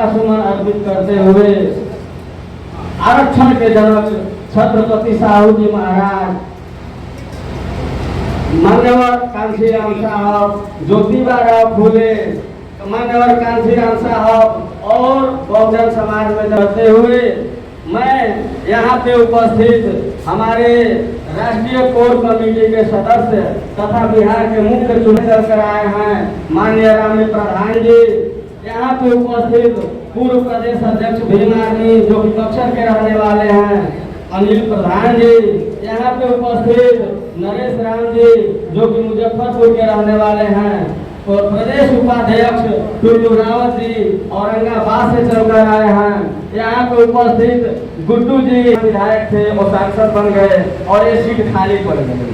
सुमन अर्पित करते हुए आरक्षण के जनक छत्रपति साहू जी महाराज, मान्यवर कांशीराम साहब, ज्योतिबा फूले, मान्यवर कांशीराम साहब और बहुजन समाज में रहते हुए मैं यहाँ पे उपस्थित हमारे राष्ट्रीय कोर कमेटी के सदस्य तथा बिहार के मुख्य चुने कर आए हैं माननीय रामी प्रधान जी, यहाँ पे उपस्थित पूर्व प्रदेश अध्यक्ष भीम आर्मी जो कि बक्सर के रहने वाले हैं अनिल प्रधान जी, यहाँ पे उपस्थित नरेश राम जी जो कि मुजफ्फरपुर के रहने वाले हैं, और प्रदेश उपाध्यक्ष टुल्लू रावत जी औरंगाबाद से चलकर आए हैं। यहाँ पे उपस्थित गुड्डू जी विधायक थे और सांसद बन गए और ये सीट खाली पड़ गई।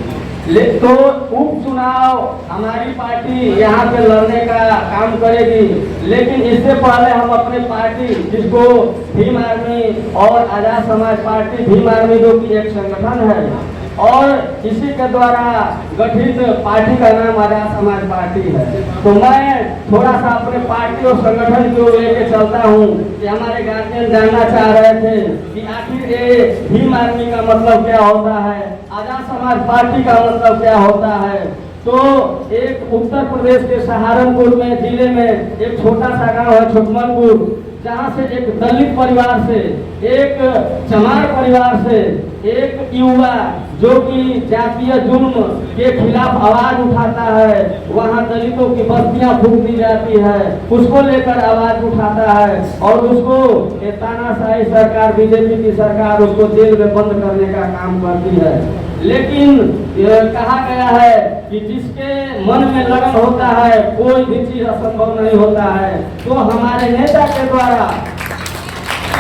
तो उपचुनाव हमारी पार्टी यहाँ पे लड़ने का काम करेगी, लेकिन इससे पहले हम अपने पार्टी जिसको भीम आर्मी और आजाद समाज पार्टी, भीम आर्मी जो कि एक संगठन है और इसी के द्वारा गठित पार्टी का नाम आजाद समाज पार्टी है, तो मैं थोड़ा सा अपने पार्टी और संगठन को लेके चलता हूँ कि हमारे गार्जियन जानना चाह रहे थे कि आखिर ये भीम आर्मी का मतलब क्या होता है, आजाद समाज पार्टी का मतलब क्या होता है। तो एक उत्तर प्रदेश के सहारनपुर में जिले में एक छोटा सा गांव है छुटमलपुर, जहाँ से एक दलित परिवार से, एक चमार परिवार से एक युवा जो कि जातीय जुल्म के खिलाफ आवाज उठाता है, वहाँ दलितों की बस्तियां फूंक दी जाती है, उसको लेकर आवाज उठाता है और उसको तानाशाही सरकार, बीजेपी की सरकार उसको जेल में बंद करने का काम करती है। लेकिन कहा गया है कि जिसके मन में लगन होता है कोई भी चीज असंभव नहीं होता है। तो हमारे नेता के द्वारा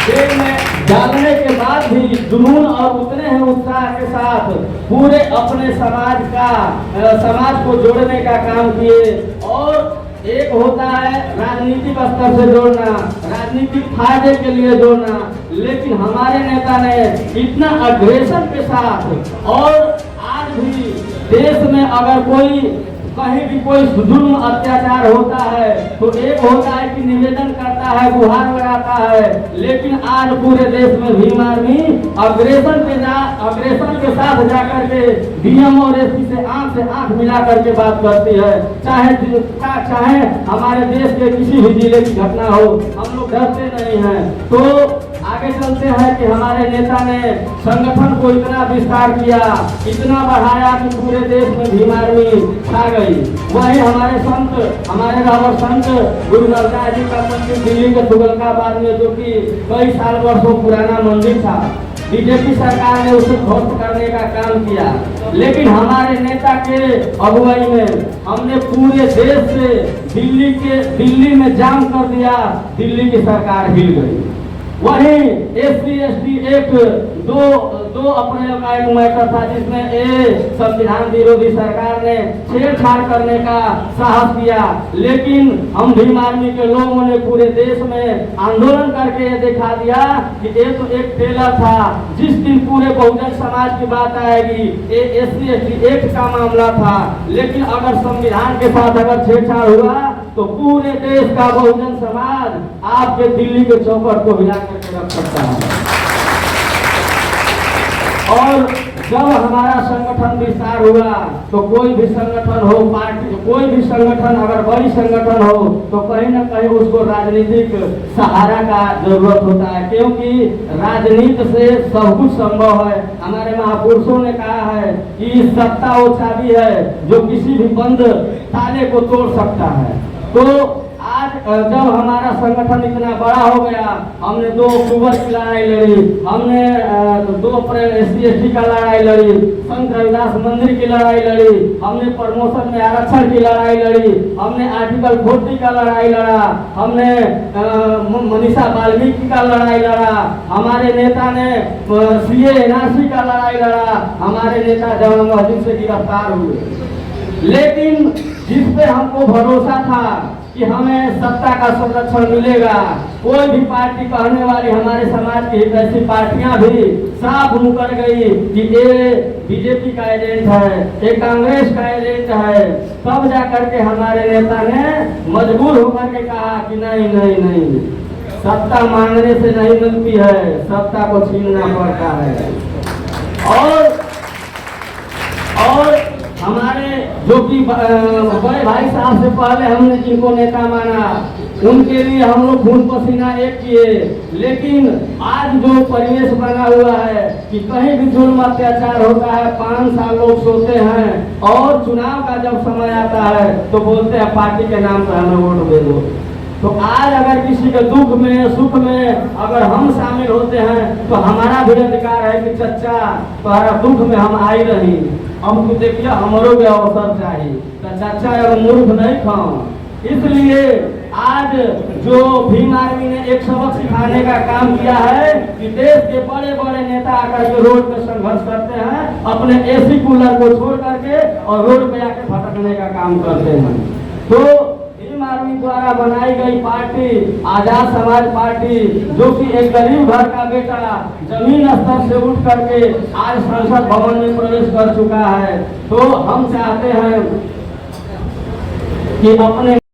जेल में डालने के बाद भी जुनून और उतने ही उत्साह के साथ पूरे अपने समाज को जोड़ने का काम किए। और एक होता है राजनीतिक स्तर से जोड़ना, राजनीतिक फायदे के लिए जोड़ना, लेकिन हमारे नेता ने इतना अग्रेशन के साथ, और आज भी देश में अगर कोई कहीं भी कोई जुल्म अत्याचार होता है तो एक होता है कि निवेदन करता है, गुहार लगाता है, लेकिन आज पूरे देश में भीम आर्मी अग्रेशन के साथ जाकर के डीएम और एसपी से आंख मिला करके बात करती है। चाहे हमारे देश के किसी भी जिले की घटना हो, हम लोग डरते नहीं हैं। तो आगे चलते हैं कि हमारे नेता ने संगठन को इतना विस्तार किया, इतना बढ़ाया कि पूरे देश में भीम आर्मी छा गई। वही हमारे संत, हमारे रावर संत गुरु रविदास जी का मंदिर दिल्ली के तुगलकाबाद में, जो कि कई साल वर्षों पुराना मंदिर था, बीजेपी सरकार ने उसे ध्वस्त करने का काम किया। लेकिन हमारे नेता के अगुवाई में हमने पूरे देश से दिल्ली में जाम कर दिया, दिल्ली की सरकार हिल गई। वहीं SC/ST एक दो अप्रैल का एक मैटर था जिसमें संविधान विरोधी सरकार ने छेड़छाड़ करने का साहस किया, लेकिन हम भीम आर्मी के लोगों ने पूरे देश में आंदोलन करके ये दिखा दिया कि ये तो एक टेलर था। जिस दिन पूरे बहुजन समाज की बात आएगी ये SC/ST एक्ट का मामला था, लेकिन अगर संविधान के साथ अगर छेड़छाड़ हुआ तो पूरे देश का बहुजन समाज आपके दिल्ली के चौखट को हिला करके रख सकता है। और जब हमारा संगठन विस्तार हुआ तो कोई भी संगठन हो, पार्टी, कोई भी संगठन अगर बड़ी संगठन हो तो कहीं ना कहीं उसको राजनीतिक सहारा का जरूरत होता है, क्योंकि राजनीति से सब कुछ संभव है। हमारे महापुरुषों ने कहा है कि सत्ता वो चाबी है जो किसी भी बंद ताले को तोड़ सकता है। तो आज जब हमारा संगठन इतना बड़ा हो गया, हमने 2 अक्टूबर की लड़ाई लड़ी, हमने 2 अप्रैल SC/ST का लड़ाई लड़ी, संत रविदास मंदिर की लड़ाई लड़ी, हमने प्रमोशन में आरक्षण की लड़ाई लड़ी, हमने आर्टिकल 40 का लड़ाई लड़ा, हमने मनीषा वाल्मीकि का लड़ाई लड़ा, हमारे नेता ने CA NRC का लड़ाई लड़ा, हमारे नेता जामा मस्जिद से गिरफ्तार हुए। लेकिन जिस पे हमको भरोसा था कि हमें सत्ता का संरक्षण मिलेगा, कोई भी पार्टी कहने वाली हमारे समाज की ऐसी पार्टियां भी साफ मुकर गई कि ये बीजेपी का एजेंट है, ये कांग्रेस का एजेंट है। तब जाकर के हमारे नेता ने मजबूर होकर के कहा कि नहीं नहीं नहीं, सत्ता मांगने से नहीं मिलती है, सत्ता को छीनना पड़ता है। और हमारे जो कि बड़े भाई साहब से पहले हमने जिनको नेता माना, उनके लिए हम लोग खून पसीना एक किए, लेकिन आज जो परिवेश बना हुआ है कि कहीं भी जुल्म अत्याचार होता है, 5 साल लोग सोते हैं और चुनाव का जब समय आता है तो बोलते हैं पार्टी के नाम पर हमें वोट दे दो। तो आज अगर किसी के दुख में सुख में अगर हम शामिल होते हैं तो हमारा भी अधिकार है कि चचा तुम्हारा दुख में हम आई रही, हम तो देखिए हमारो भी अवसर चाहिए, तो चचा अगर मूर्ख नहीं खाओ। इसलिए आज जो भीम आर्मी ने एक सबक सिखाने का काम किया है कि देश के बड़े बड़े नेता आकर के रोड पे संघर्ष करते हैं, अपने एसी कूलर को छोड़ करके और रोड पे आके भटकने का काम करते हैं। तो भीम आर्मी द्वारा बनाई गई पार्टी आजाद समाज पार्टी, जो कि एक गरीब घर का बेटा जमीन स्तर से उठ करके आज संसद भवन में प्रवेश कर चुका है। तो हम चाहते हैं कि अपने